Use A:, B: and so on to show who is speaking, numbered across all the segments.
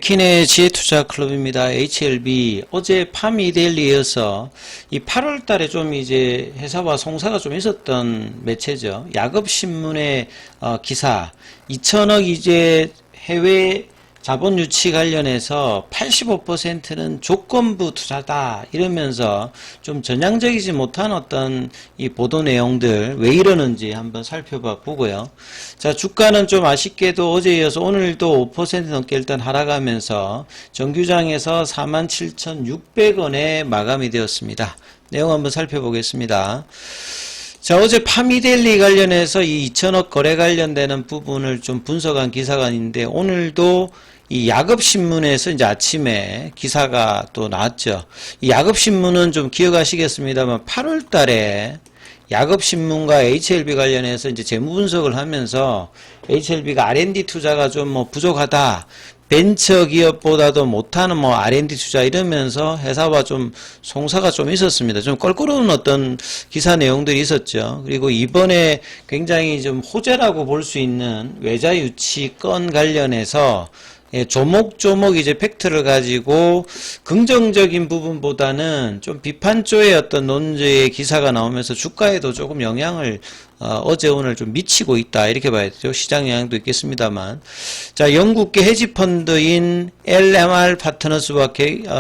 A: 치킨의 지혜투자 클럽입니다. HLB. 어제 파미데일리에 이어서 이 8월 달에 좀 이제 회사와 송사가 좀 있었던 매체죠. 야급신문의 기사. 2천억 이제 해외 자본 유치 관련해서 85%는 조건부 투자다 이러면서 좀 전향적이지 못한 어떤 이 보도 내용들 왜 이러는지 한번 살펴보고요. 자, 주가는 좀 아쉽게도 어제 이어서 오늘도 5% 넘게 일단 하락하면서 정규장에서 47,600원에 마감이 되었습니다. 내용 한번 살펴보겠습니다. 자, 어제 파미데일리 관련해서 이 2천억 거래 관련되는 부분을 좀 분석한 기사가 있는데 오늘도 이 야급신문에서 이제 아침에 기사가 또 나왔죠. 이 야급신문은 좀 기억하시겠습니다만 8월 달에 야급신문과 HLB 관련해서 이제 재무 분석을 하면서 HLB가 R&D 투자가 좀 뭐 부족하다. 벤처 기업보다도 못하는 뭐 R&D 투자 이러면서 회사와 좀 송사가 좀 있었습니다. 좀 껄끄러운 어떤 기사 내용들이 있었죠. 그리고 이번에 굉장히 좀 호재라고 볼 수 있는 외자 유치 건 관련해서 조목조목 이제 팩트를 가지고 긍정적인 부분보다는 좀 비판 쪽의 어떤 논제의 기사가 나오면서 주가에도 조금 영향을 어제 오늘 좀 미치고 있다 이렇게 봐야 되죠. 시장 영향도 있겠습니다만. 자, 영국계 헤지펀드인 LMR 파트너스와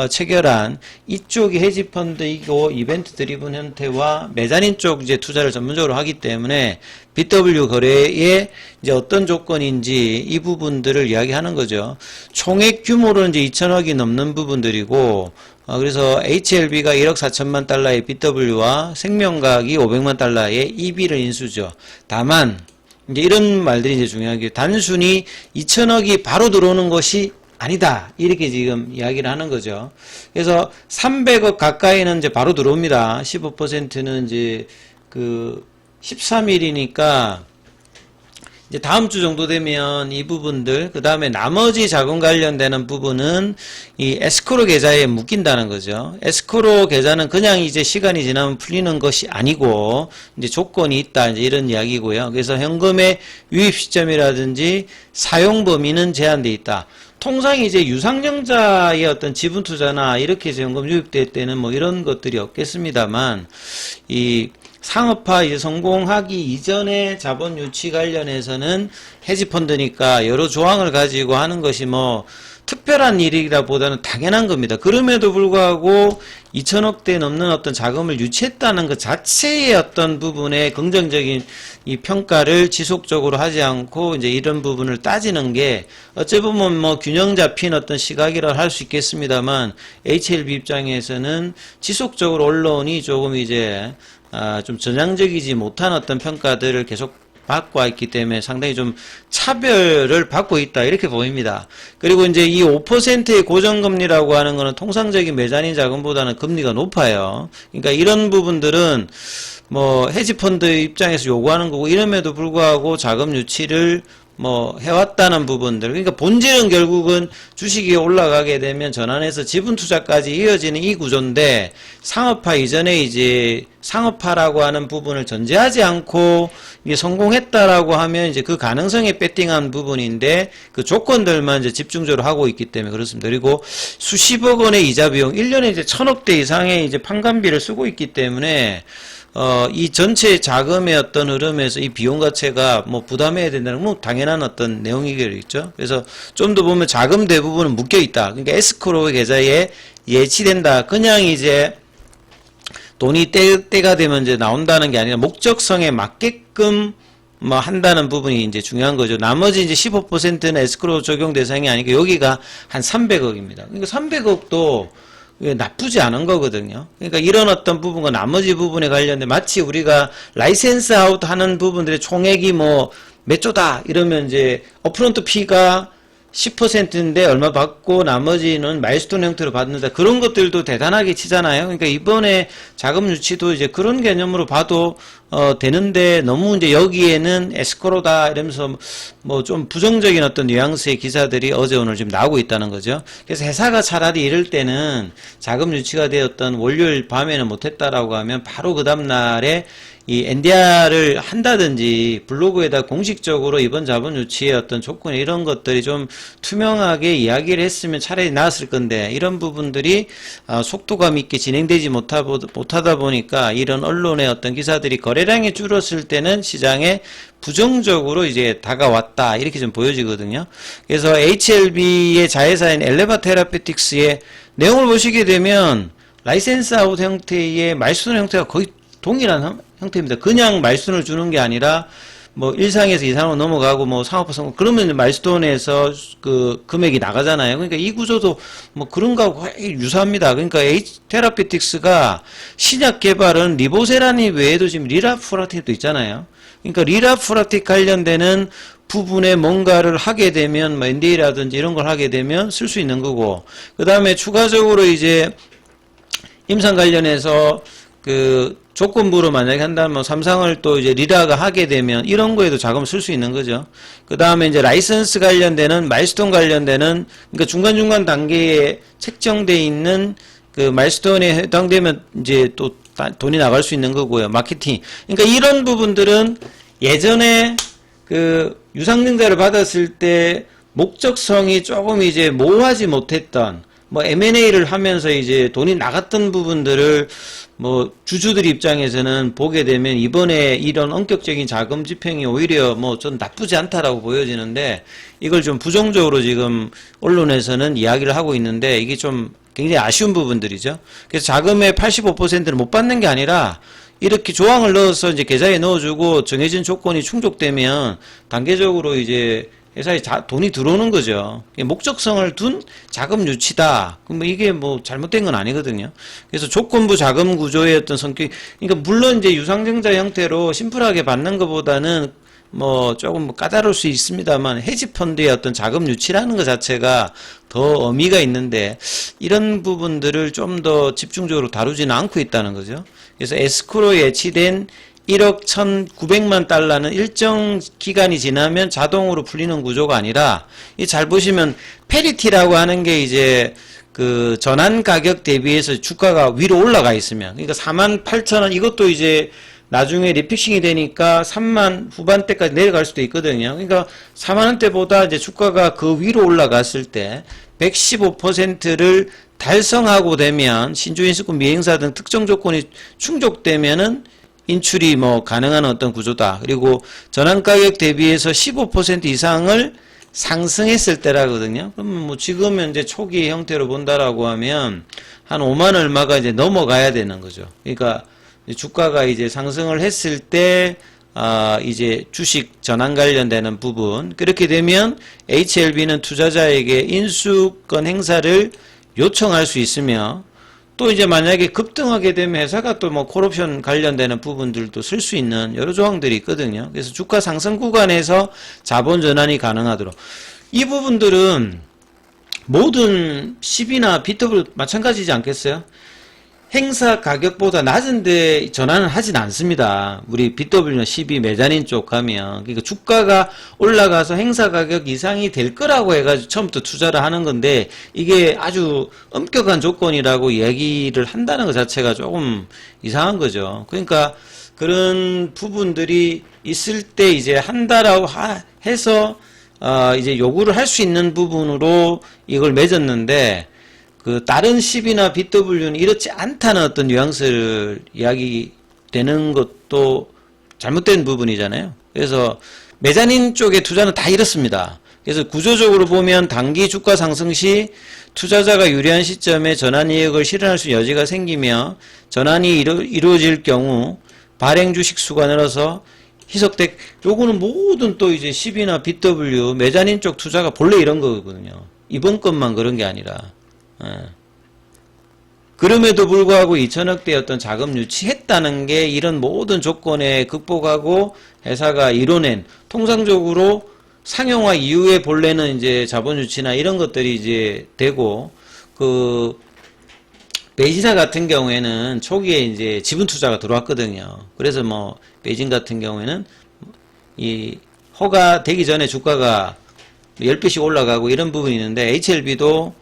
A: 체결한 이쪽이 헤지펀드이고 이벤트 드리븐 형태와 메자닌 쪽 이제 투자를 전문적으로 하기 때문에 BW 거래에 이제 어떤 조건인지 이 부분들을 이야기하는 거죠. 총액 규모로는 이제 2천억이 넘는 부분들이고 그래서 HLB가 1억 4천만 달러의 BW와 생명과학이 500만 달러의 EB를 인수죠. 다만 이제 이런 말들이 이제 중요한 게 단순히 2천억이 바로 들어오는 것이 아니다. 이렇게 지금 이야기를 하는 거죠. 그래서 300억 가까이는 이제 바로 들어옵니다. 15%는 이제 13일이니까 이제 다음 주 정도 되면 이 부분들, 그 다음에 나머지 자금 관련되는 부분은 이 에스크로 계좌에 묶인다는 거죠. 에스크로 계좌는 그냥 이제 시간이 지나면 풀리는 것이 아니고, 이제 조건이 있다, 이제 이런 이야기고요. 그래서 현금의 유입 시점이라든지 사용 범위는 제한되어 있다. 통상 이제 유상증자의 어떤 지분 투자나 이렇게 해서 현금 유입될 때는 뭐 이런 것들이 없겠습니다만, 이 상업화 이제 성공하기 이전에 자본 유치 관련해서는 헤지펀드니까 여러 조항을 가지고 하는 것이 뭐 특별한 일이라 보다는 당연한 겁니다. 그럼에도 불구하고 2천억대 넘는 어떤 자금을 유치했다는 것 자체의 어떤 부분에 긍정적인 이 평가를 지속적으로 하지 않고 이제 이런 부분을 따지는 게 어찌 보면 뭐 균형 잡힌 어떤 시각이라 할 수 있겠습니다만 HLB 입장에서는 지속적으로 언론이 조금 이제 좀 전향적이지 못한 어떤 평가들을 계속 받고 있기 때문에 상당히 좀 차별을 받고 있다 이렇게 보입니다. 그리고 이제 이 5%의 고정금리라고 하는 거는 통상적인 메자닌 자금보다는 금리가 높아요. 그러니까 이런 부분들은 뭐 헤지펀드 입장에서 요구하는 거고 이럼에도 불구하고 자금 유치를 뭐 해왔다는 부분들. 그러니까 본질은 결국은 주식이 올라가게 되면 전환해서 지분 투자까지 이어지는 이 구조인데 상업화 이전에 이제 상업화라고 하는 부분을 전제하지 않고 이게 성공했다라고 하면 이제 그 가능성에 배팅한 부분인데 그 조건들만 이제 집중적으로 하고 있기 때문에 그렇습니다. 그리고 수십억 원의 이자 비용 1년에 이제 1,000억대 이상의 이제 판관비를 쓰고 있기 때문에 이 전체 자금의 어떤 흐름에서 이 비용 자체가 뭐 부담해야 된다는 뭐 당연한 어떤 내용이겠죠. 그래서 좀 더 보면 자금 대부분은 묶여 있다. 그러니까 에스크로 계좌에 예치된다. 그냥 이제 돈이 때가 되면 이제 나온다는 게 아니라 목적성에 맞게끔 뭐 한다는 부분이 이제 중요한 거죠. 나머지 이제 15%는 에스크로 적용 대상이 아니고 여기가 한 300억입니다. 그러니까 300억도 나쁘지 않은 거거든요. 그러니까 이런 어떤 부분과 나머지 부분에 관련된 마치 우리가 라이센스 아웃 하는 부분들의 총액이 뭐 몇 조다 이러면 이제 업프론트 피가 10%인데 얼마 받고 나머지는 마일스톤 형태로 받는다. 그런 것들도 대단하게 치잖아요. 그러니까 이번에 자금 유치도 이제 그런 개념으로 봐도 되는데 너무 이제 여기에는 에스크로다 이러면서 뭐 좀 부정적인 어떤 뉘앙스의 기사들이 어제 오늘 지금 나오고 있다는 거죠. 그래서 회사가 차라리 이럴 때는 자금 유치가 되었던 월요일 밤에는 못했다라고 하면 바로 그 다음날에 이 NDR을 한다든지 블로그에다 공식적으로 이번 자본 유치의 어떤 조건 이런 것들이 좀 투명하게 이야기를 했으면 차라리 나았을 건데 이런 부분들이 속도감 있게 진행되지 못하다 보니까 이런 언론의 어떤 기사들이 거래량이 줄었을 때는 시장에 부정적으로 이제 다가왔다 이렇게 좀 보여지거든요. 그래서 HLB의 자회사인 엘레바 테라피틱스의 내용을 보시게 되면 라이센스 아웃 형태의 말순 형태가 거의 동일한 형태입니다. 그냥 말순을 주는 게 아니라 뭐 1상에서 2상으로 넘어가고 뭐 상업화 성공 그러면 말스톤에서 그 금액이 나가잖아요. 그러니까 이 구조도 뭐 그런 거하고 유사합니다. 그러니까 테라피틱스가 신약 개발은 리보세라니 외에도 지금 리라프라틱도 있잖아요. 그러니까 리라프라틱 관련되는 부분에 뭔가를 하게 되면 뭐 NDA라든지 이런 걸 하게 되면 쓸 수 있는 거고 그 다음에 추가적으로 이제 임상 관련해서 그 조건부로 만약에 한다면 뭐 삼상을 또 이제 리라가 하게 되면 이런 거에도 자금을 쓸 수 있는 거죠. 그 다음에 이제 라이선스 관련되는 마일스톤 관련되는 그러니까 중간중간 단계에 책정돼 있는 그 마일스톤에 해당되면 이제 또 돈이 나갈 수 있는 거고요. 마케팅. 그러니까 이런 부분들은 예전에 그 유상증자를 받았을 때 목적성이 조금 이제 모호하지 못했던 뭐 M&A를 하면서 이제 돈이 나갔던 부분들을 뭐 주주들 입장에서는 보게 되면 이번에 이런 엄격적인 자금 집행이 오히려 뭐 좀 나쁘지 않다라고 보여지는데 이걸 좀 부정적으로 지금 언론에서는 이야기를 하고 있는데 이게 좀 굉장히 아쉬운 부분들이죠. 그래서 자금의 85%를 못 받는 게 아니라 이렇게 조항을 넣어서 이제 계좌에 넣어주고 정해진 조건이 충족되면 단계적으로 이제 회사에 돈이 들어오는 거죠. 목적성을 둔 자금 유치다. 그럼 이게 뭐 잘못된 건 아니거든요. 그래서 조건부 자금 구조의 어떤 성격, 그러니까 물론 이제 유상증자 형태로 심플하게 받는 것보다는 뭐 조금 뭐 까다로울 수 있습니다만 헤지펀드의 어떤 자금 유치라는 것 자체가 더 의미가 있는데 이런 부분들을 좀 더 집중적으로 다루지는 않고 있다는 거죠. 그래서 에스크로에 예치된 1억 1,900만 달러는 일정 기간이 지나면 자동으로 풀리는 구조가 아니라, 이 잘 보시면 페리티라고 하는 게 이제 그 전환 가격 대비해서 주가가 위로 올라가 있으면, 그러니까 48,000원 이것도 이제 나중에 리픽싱이 되니까 3만 후반대까지 내려갈 수도 있거든요. 그러니까 4만원대보다 이제 주가가 그 위로 올라갔을 때 115%를 달성하고 되면 신주인수권 미행사 등 특정 조건이 충족되면은 인출이 뭐 가능한 어떤 구조다. 그리고 전환가격 대비해서 15% 이상을 상승했을 때라거든요. 그러면 뭐 지금 현재 초기 형태로 본다라고 하면 한 5만 얼마가 이제 넘어가야 되는 거죠. 그러니까 주가가 이제 상승을 했을 때 이제 주식 전환 관련되는 부분, 그렇게 되면 HLB는 투자자에게 인수권 행사를 요청할 수 있으며, 또 이제 만약에 급등하게 되면 회사가 또 뭐 콜옵션 관련되는 부분들도 쓸 수 있는 여러 조항들이 있거든요. 그래서 주가 상승 구간에서 자본 전환이 가능하도록, 이 부분들은 모든 CB나 BW 마찬가지지 않겠어요? 행사 가격보다 낮은데 전환을 하진 않습니다. 우리 BW나 CB 메자닌 쪽 가면. 그러니까 주가가 올라가서 행사 가격 이상이 될 거라고 해가지고 처음부터 투자를 하는 건데, 이게 아주 엄격한 조건이라고 얘기를 한다는 것 자체가 조금 이상한 거죠. 그러니까 그런 부분들이 있을 때 이제 한다라고 해서 이제 요구를 할 수 있는 부분으로 이걸 맺었는데, 그 다른 CB나 BW는 이렇지 않다는 어떤 뉘앙스를 이야기되는 것도 잘못된 부분이잖아요. 그래서 메자닌 쪽의 투자는 다 이렇습니다. 그래서 구조적으로 보면 단기 주가 상승 시 투자자가 유리한 시점에 전환 이익을 실현할 수 있는 여지가 생기며, 전환이 이루어질 경우 발행 주식 수가 늘어서 희석될, 요거는 모든 또 이제 CB나 BW 메자닌 쪽 투자가 본래 이런 거거든요. 이번 것만 그런 게 아니라. 그럼에도 불구하고 2천억대 어떤 자금 유치했다는 게 이런 모든 조건에 극복하고 회사가 이뤄낸, 통상적으로 상용화 이후에 본래는 이제 자본 유치나 이런 것들이 이제 되고, 그 베이징사 같은 경우에는 초기에 이제 지분 투자가 들어왔거든요. 그래서 뭐 베이징 같은 경우에는 이 허가되기 전에 주가가 10배씩 올라가고 이런 부분이 있는데 HLB도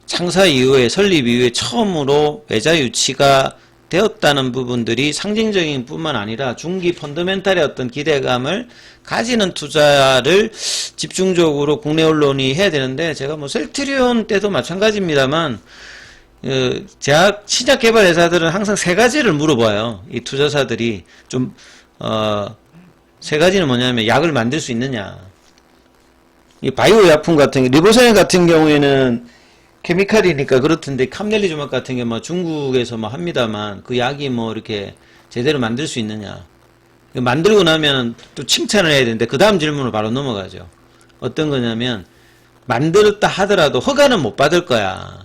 A: 창사 이후에 설립 이후에 처음으로 외자 유치가 되었다는 부분들이 상징적인 뿐만 아니라 중기 펀더멘탈의 어떤 기대감을 가지는 투자를 집중적으로 국내 언론이 해야 되는데, 제가 뭐 셀트리온 때도 마찬가지입니다만 제약 신약 개발 회사들은 항상 세 가지를 물어봐요. 이 투자사들이 좀 세 가지는 뭐냐면 약을 만들 수 있느냐, 이 바이오 약품 같은 리보사인 같은 경우에는 케미칼이니까 그렇던데, 캄넬리조막 같은 경우 뭐 중국에서 뭐 합니다만 그 약이 뭐 이렇게 제대로 만들 수 있느냐, 만들고 나면 또 칭찬을 해야 되는데 그 다음 질문으로 바로 넘어가죠. 어떤 거냐면 만들었다 하더라도 허가는 못 받을 거야.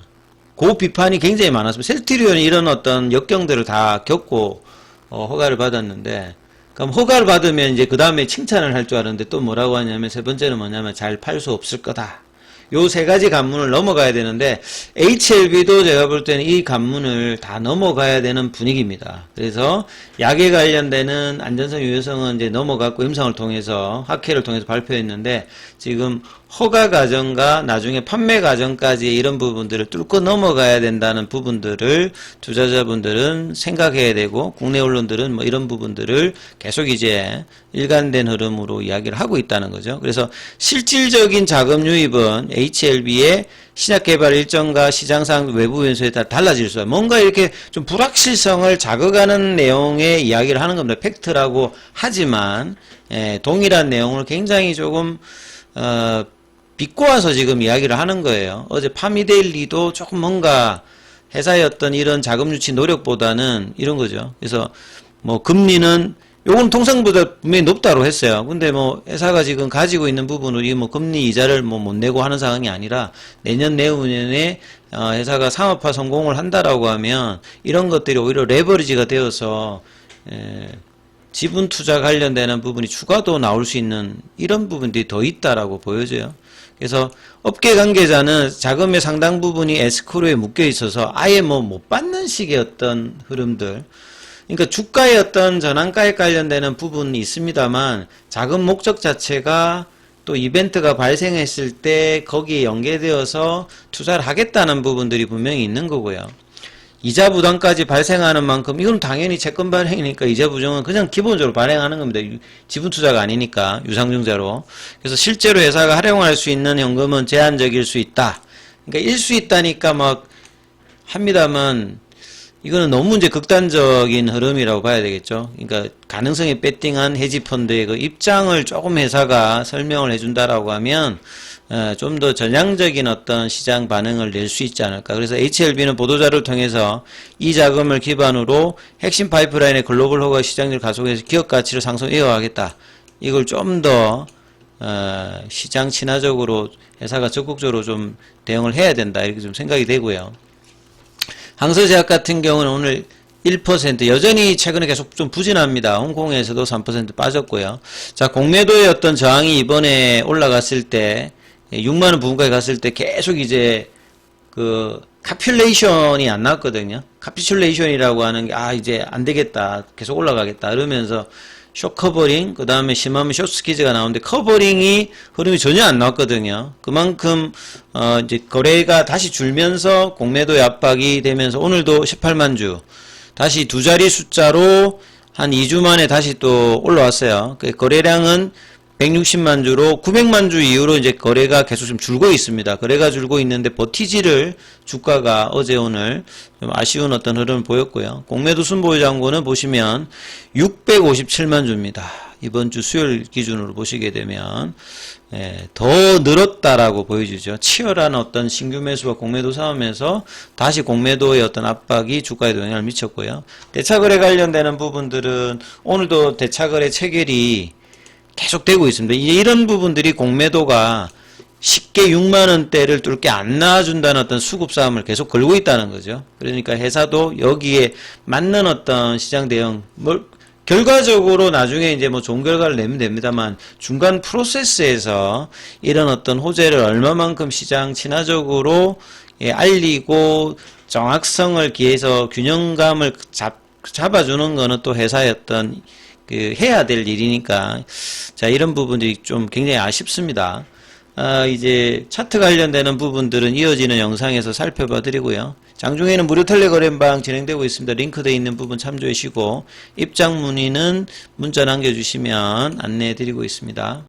A: 그 비판이 굉장히 많았습니다. 셀트리온이 이런 어떤 역경들을 다 겪고 허가를 받았는데, 그럼 허가를 받으면 이제 그 다음에 칭찬을 할 줄 알았는데 또 뭐라고 하냐면, 세 번째는 뭐냐면 잘 팔 수 없을 거다. 요 세 가지 관문을 넘어가야 되는데 HLB도 제가 볼 때는 이 관문을 다 넘어가야 되는 분위기입니다. 그래서 약에 관련되는 안전성 유효성은 이제 넘어갔고 임상을 통해서 학회를 통해서 발표했는데, 지금 허가 과정과 나중에 판매 과정까지 이런 부분들을 뚫고 넘어가야 된다는 부분들을 투자자분들은 생각해야 되고, 국내 언론들은 뭐 이런 부분들을 계속 이제 일관된 흐름으로 이야기를 하고 있다는 거죠. 그래서 실질적인 자금 유입은 HLB의 신약 개발 일정과 시장상 외부 변수에 따라 달라질 수 있어요. 뭔가 이렇게 좀 불확실성을 자극하는 내용의 이야기를 하는 겁니다. 팩트라고 하지만 동일한 내용을 굉장히 조금 비꼬아서 지금 이야기를 하는 거예요. 어제 파미데일리도 조금 뭔가 회사의 어떤 이런 자금 유치 노력보다는 이런 거죠. 그래서 뭐 금리는 요건 통상보다 분명히 높다고 했어요. 근데 뭐 회사가 지금 가지고 있는 부분으로 이 뭐 금리 이자를 뭐 못 내고 하는 상황이 아니라 내년 내후년에 회사가 상업화 성공을 한다라고 하면 이런 것들이 오히려 레버리지가 되어서 지분 투자 관련되는 부분이 추가도 나올 수 있는 이런 부분들이 더 있다라고 보여져요. 그래서 업계 관계자는 자금의 상당 부분이 에스크로에 묶여 있어서 아예 뭐 못 받는 식의 어떤 흐름들, 그러니까 주가의 어떤 전환가에 관련되는 부분이 있습니다만 자금 목적 자체가 또 이벤트가 발생했을 때 거기에 연계되어서 투자를 하겠다는 부분들이 분명히 있는 거고요. 이자 부담까지 발생하는 만큼 이건 당연히 채권 발행이니까 이자 부정은 그냥 기본적으로 발행하는 겁니다. 지분 투자가 아니니까 유상증자로. 그래서 실제로 회사가 활용할 수 있는 현금은 제한적일 수 있다. 그러니까 일 수 있다니까 막 합니다만 이거는 너무 이제 극단적인 흐름이라고 봐야 되겠죠. 그러니까 가능성이 배팅한 헤지펀드의 그 입장을 조금 회사가 설명을 해준다라고 하면 좀 더 전향적인 어떤 시장 반응을 낼 수 있지 않을까. 그래서 HLB는 보도자료를 통해서 이 자금을 기반으로 핵심 파이프라인의 글로벌 허가 시장을 가속해서 기업 가치를 상승 이어가겠다. 이걸 좀 더 시장 친화적으로 회사가 적극적으로 좀 대응을 해야 된다. 이렇게 좀 생각이 되고요. 항서제약 같은 경우는 오늘 1% 여전히 최근에 계속 좀 부진합니다. 홍콩에서도 3% 빠졌고요. 자, 공매도의 어떤 저항이 이번에 올라갔을 때 6만원 부분까지 갔을 때 계속 이제 그 카퓰레이션이 안 나왔거든요. 카피슐레이션이라고 하는 게 이제 안 되겠다. 계속 올라가겠다. 이러면서 숏 커버링, 그 다음에 심하면 숏 스퀴즈가 나오는데 커버링이 흐름이 전혀 안 나왔거든요. 그만큼 이제 거래가 다시 줄면서 공매도의 압박이 되면서 오늘도 18만 주 다시 두 자리 숫자로 한 2주 만에 다시 또 올라왔어요. 그 거래량은 160만 주로 900만 주 이후로 이제 거래가 계속 좀 줄고 있습니다. 거래가 줄고 있는데 버티지를 주가가 어제 오늘 좀 아쉬운 어떤 흐름을 보였고요. 공매도 순보유 잔고는 보시면 657만 주입니다. 이번 주 수요일 기준으로 보시게 되면 더 늘었다라고 보여주죠. 치열한 어떤 신규 매수와 공매도 싸움에서 다시 공매도의 어떤 압박이 주가에도 영향을 미쳤고요. 대차거래 관련되는 부분들은 오늘도 대차거래 체결이 계속되고 있습니다. 이제 이런 부분들이 공매도가 쉽게 6만원대를 뚫게 안 나와준다는 어떤 수급 싸움을 계속 걸고 있다는 거죠. 그러니까 회사도 여기에 맞는 어떤 시장 대응, 결과적으로 나중에 이제 뭐 좋은 결과를 내면 됩니다만 중간 프로세스에서 이런 어떤 호재를 얼마만큼 시장 친화적으로 알리고 정확성을 기해서 균형감을 잡아주는 거는 또 회사의 어떤 해야 될 일이니까, 자, 이런 부분들이 좀 굉장히 아쉽습니다. 이제 차트 관련되는 부분들은 이어지는 영상에서 살펴봐 드리고요. 장중에는 무료 텔레그램방 진행되고 있습니다. 링크되어 있는 부분 참조해 주시고, 입장 문의는 문자 남겨주시면 안내해 드리고 있습니다.